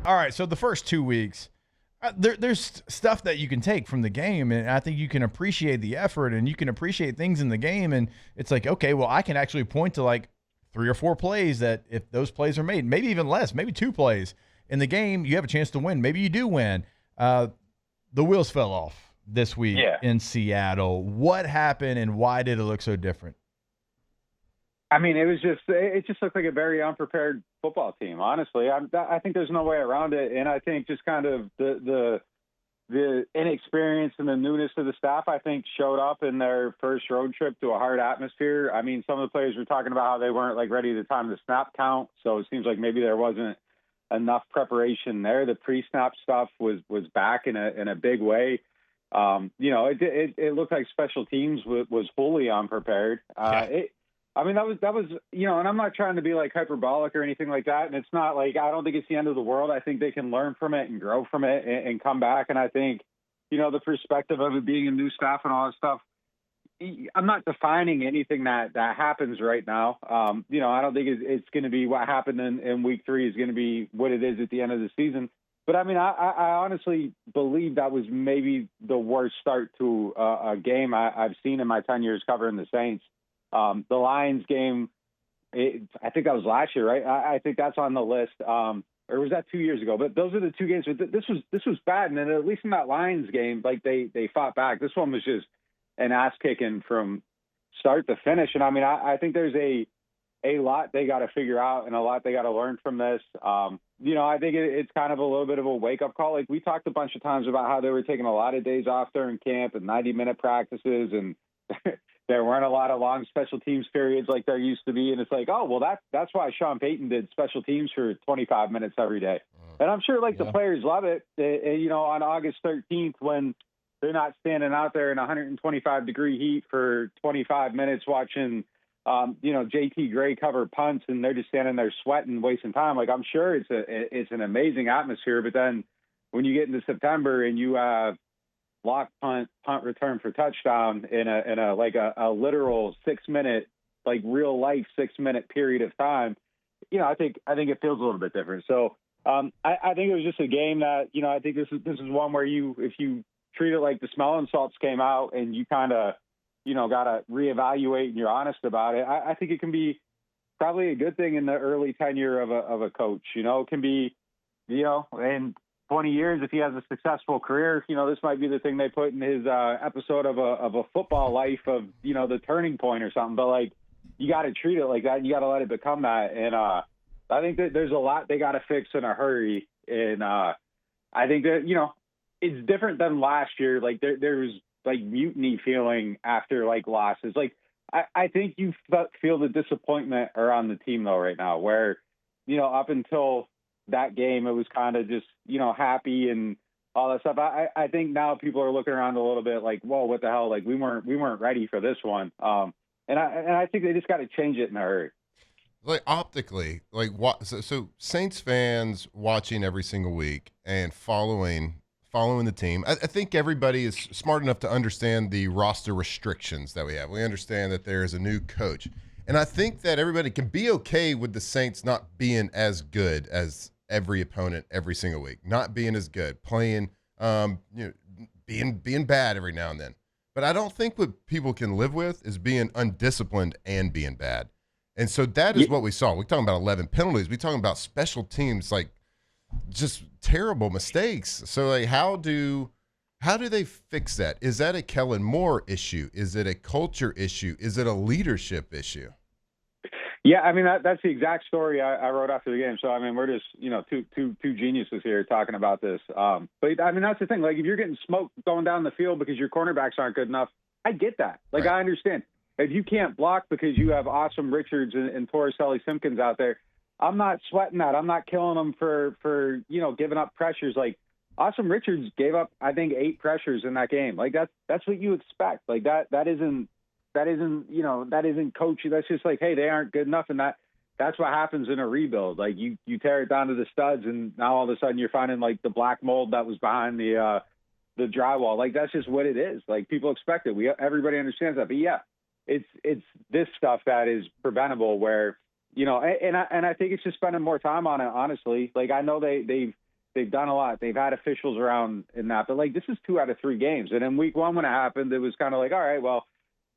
All right, so the first 2 weeks, there's stuff that you can take from the game, and I think you can appreciate the effort and you can appreciate things in the game. And it's like, okay, well, I can actually point to like 3 or 4 plays that if those plays are made, maybe even less, maybe 2 plays in the game, you have a chance to win. Maybe you do win. The wheels fell off this week in Seattle. What happened and why did it look so different? I mean, it just looked like a very unprepared football team, honestly. I think there's no way around it. And I think just kind of the inexperience and the newness of the staff, I think, showed up in their first road trip to a hard atmosphere. I mean, some of the players were talking about how they weren't like ready to time the snap count. So it seems like maybe there wasn't enough preparation there. The pre-snap stuff was back in a big way. It looked like special teams was wholly unprepared. That was, and I'm not trying to be like hyperbolic or anything like that. And it's not like, I don't think it's the end of the world. I think they can learn from it and grow from it and come back. And I think, the perspective of it being a new staff and all that stuff, I'm not defining anything that happens right now. I don't think it's going to be what happened in week 3 is going to be what it is at the end of the season. But I mean, I honestly believe that was maybe the worst start to a game I've seen in my 10 years covering the Saints. The Lions game, I think that was last year, right? I think that's on the list. Or was that 2 years ago? But those are the 2 games. But this was bad. And then at least in that Lions game, like they fought back. This one was just an ass kicking from start to finish. And I mean, I think there's a lot they got to figure out and a lot they got to learn from this. I think it's kind of a little bit of a wake up call. Like we talked a bunch of times about how they were taking a lot of days off during camp and 90-minute practices and there weren't a lot of long special teams periods like there used to be. And it's like, oh, well, that's why Sean Payton did special teams for 25 minutes every day. And I'm sure the players love it, on August 13th when they're not standing out there in 125-degree heat for 25 minutes watching, JT Gray cover punts and they're just standing there sweating, wasting time. Like, I'm sure it's an amazing atmosphere. But then when you get into September and you have block punt return for touchdown in a literal 6-minute, like real life 6-minute period of time, I think it feels a little bit different. So I think it was just a game that, I think this is one where if you treat it like the smelling salts came out and you kind of, got to reevaluate and you're honest about it. I think it can be probably a good thing in the early tenure of a coach. It can be, and 20 years, if he has a successful career, this might be the thing they put in his episode of a football life of, the turning point or something. But like, you got to treat it like that. And you got to let it become that. And I think that there's a lot they got to fix in a hurry. And I think that, it's different than last year. Like there's like mutiny feeling after like losses. Like I think you feel the disappointment around the team though right now where, up until that game, it was kind of just, happy and all that stuff. I think now people are looking around a little bit like, whoa, what the hell? Like we weren't ready for this one. And I think they just got to change it in a hurry. Like optically, like what? So Saints fans watching every single week and following the team. I think everybody is smart enough to understand the roster restrictions that we have. We understand that there is a new coach. And I think that everybody can be okay with the Saints not being as good as every opponent every single week, not being as good, playing, being bad every now and then. But I don't think what people can live with is being undisciplined and being bad. And so that is what we saw. We're talking about 11 penalties. We're talking about special teams, like just terrible mistakes. So like, how do they fix that? Is that a Kellen Moore issue? Is it a culture issue? Is it a leadership issue? Yeah, I mean that's the exact story I wrote after the game. So I mean we're just two geniuses here talking about this. But I mean that's the thing. Like if you're getting smoked going down the field because your cornerbacks aren't good enough, I get that. Like right. I understand. If you can't block because you have awesome Richards and Torricelli Simpkins out there, I'm not sweating that. I'm not killing them for giving up pressures. Like awesome Richards gave up I think 8 pressures in that game. Like that's what you expect. Like that isn't coaching. That's just like, hey, they aren't good enough. And that's what happens in a rebuild. Like you tear it down to the studs and now all of a sudden you're finding like the black mold that was behind the drywall. Like that's just what it is. Like people expect it. Everybody understands that. But yeah, it's this stuff that is preventable where, and I think it's just spending more time on it, honestly. Like I know they've They've done a lot. They've had officials around in that. But, like, this is 2 out of 3 games. And in week 1 when it happened, it was kind of like, all right, well,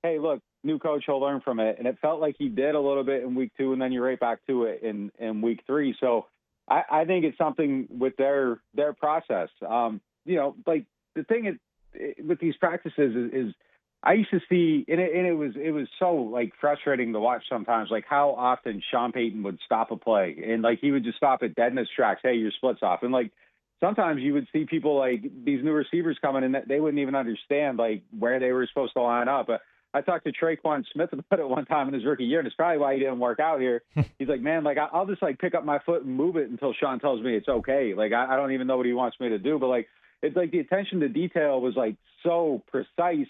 hey, look, new coach, he'll learn from it. And it felt like he did a little bit in week 2, and then you're right back to it in week 3. So I think it's something with their process. Like, the thing is, with these practices is I used to see, and it was so, like, frustrating to watch sometimes, like, how often Sean Payton would stop a play. And, like, he would just stop it dead in its tracks. Hey, your split's off. And, like, sometimes you would see people, like, these new receivers coming in that they wouldn't even understand, like, where they were supposed to line up. But I talked to Traquan Smith about it one time in his rookie year, and it's probably why he didn't work out here. He's like, man, like, I'll just, like, pick up my foot and move it until Sean tells me it's okay. Like, I don't even know what he wants me to do. But, like, it's like the attention to detail was, like, so precise.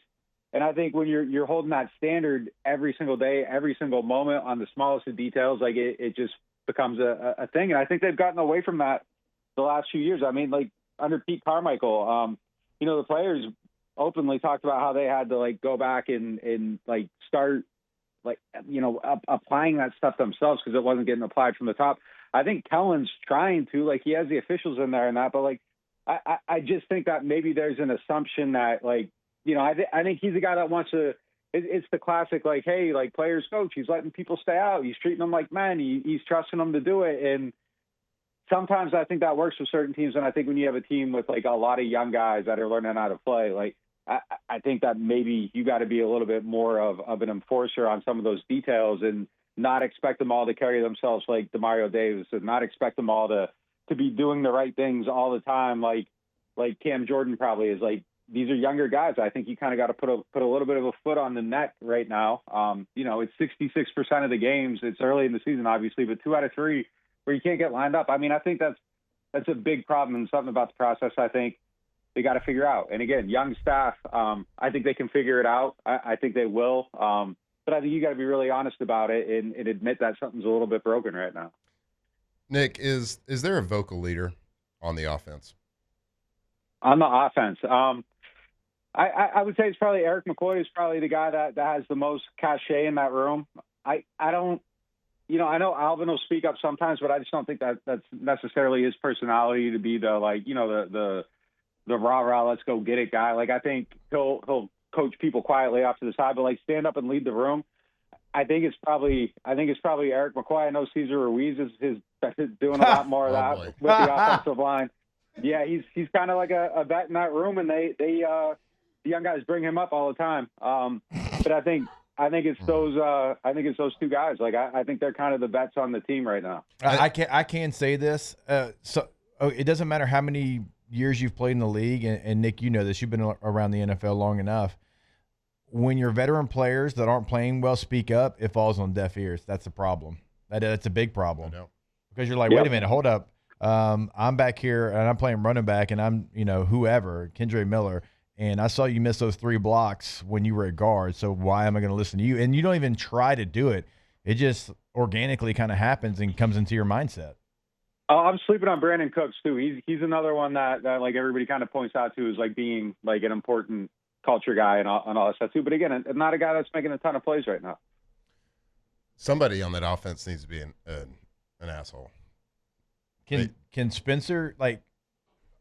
And I think when you're holding that standard every single day, every single moment on the smallest of details, like, it just becomes a thing. And I think they've gotten away from that the last few years. I mean, like, under Pete Carmichael, the players openly talked about how they had to, like, go back and like, start, like, applying that stuff themselves because it wasn't getting applied from the top. I think Kellen's trying to, like, he has the officials in there and that, but, like, I just think that maybe there's an assumption that, like, I think he's the guy that wants to. It's the classic, like, hey, like, players coach. He's letting people stay out. He's treating them like men. He's trusting them to do it. And sometimes I think that works with certain teams. And I think when you have a team with, like, a lot of young guys that are learning how to play, like, I think that maybe you got to be a little bit more of an enforcer on some of those details and not expect them all to carry themselves like DeMario Davis, and not expect them all to be doing the right things all the time, like Cam Jordan probably is. Like, these are younger guys. I think you kind of got to put a little bit of a foot on the neck right now. It's 66% of the games. It's early in the season, obviously, but 2 out of 3 where you can't get lined up. I mean, I think that's a big problem, and something about the process I think they got to figure out. And again, young staff, I think they can figure it out. I think they will. But I think you got to be really honest about it and admit that something's a little bit broken right now. Nick, is there a vocal leader on the offense? On the offense, I would say it's probably Eric McCoy is probably the guy that has the most cachet in that room. I don't, I know Alvin will speak up sometimes, but I just don't think that's necessarily his personality to be the, like, the rah-rah, let's go get it guy. Like, I think he'll coach people quietly off to the side, but, like, stand up and lead the room. I think it's probably Eric McCoy. I know Cesar Ruiz is doing a lot more of that with the offensive line. Yeah, he's kind of like a vet in that room, and the young guys bring him up all the time. But I think it's those 2 guys. Like, I think they're kind of the vets on the team right now. I can say this. It doesn't matter how many years you've played in the league, and Nick, you know this. You've been around the NFL long enough. When your veteran players that aren't playing well speak up, it falls on deaf ears. That's a problem. That's a big problem. Because you're like, wait a minute, hold up. I'm back here and I'm playing running back, and I'm, whoever, Kendre Miller, and I saw you miss those 3 blocks when you were at guard. So why am I going to listen to you? And you don't even try to do it. It just organically kind of happens and comes into your mindset. I'm sleeping on Brandon Cooks too. He's another one that like everybody kind of points out to as like being like an important culture guy and all that stuff too. But again, not a guy that's making a ton of plays right now. Somebody on that offense needs to be an asshole. Can Spencer, like,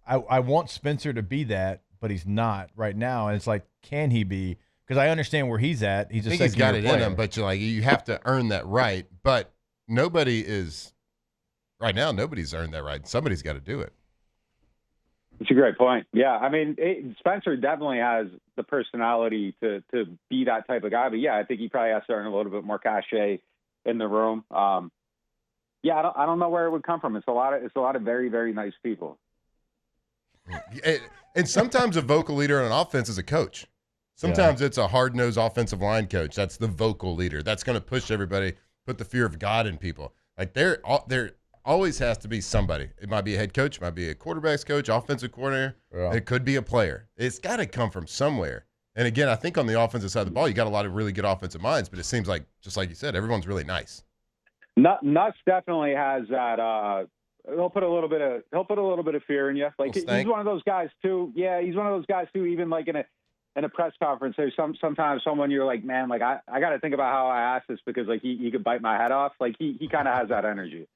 I want Spencer to be that, but he's not right now. And it's like, can he be? Because I understand where he's at. He's he's got it in him, but you have to earn that right. But nobody's earned that right. Somebody's got to do it. It's a great point. Yeah, I mean, Spencer definitely has the personality to be that type of guy. But yeah, I think he probably has to earn a little bit more cachet in the room. Yeah, I don't know where it would come from. It's a lot of very, very nice people. And sometimes a vocal leader on an offense is a coach. Sometimes it's a hard-nosed offensive line coach. That's the vocal leader. That's going to push everybody, put the fear of God in people. Like there always has to be somebody. It might be a head coach, it might be a quarterback's coach, offensive coordinator. Yeah. It could be a player. It's got to come from somewhere. And again, I think on the offensive side of the ball, you got a lot of really good offensive minds, but it seems like, just like you said, everyone's really nice. Nuts definitely has that. He'll put a little bit of fear in you. Like he's one of those guys too. Yeah, he's one of those guys too. Even like in a press conference, there's sometimes someone you're like, man, like I got to think about how I ask this because like he could bite my head off. Like he kind of has that energy.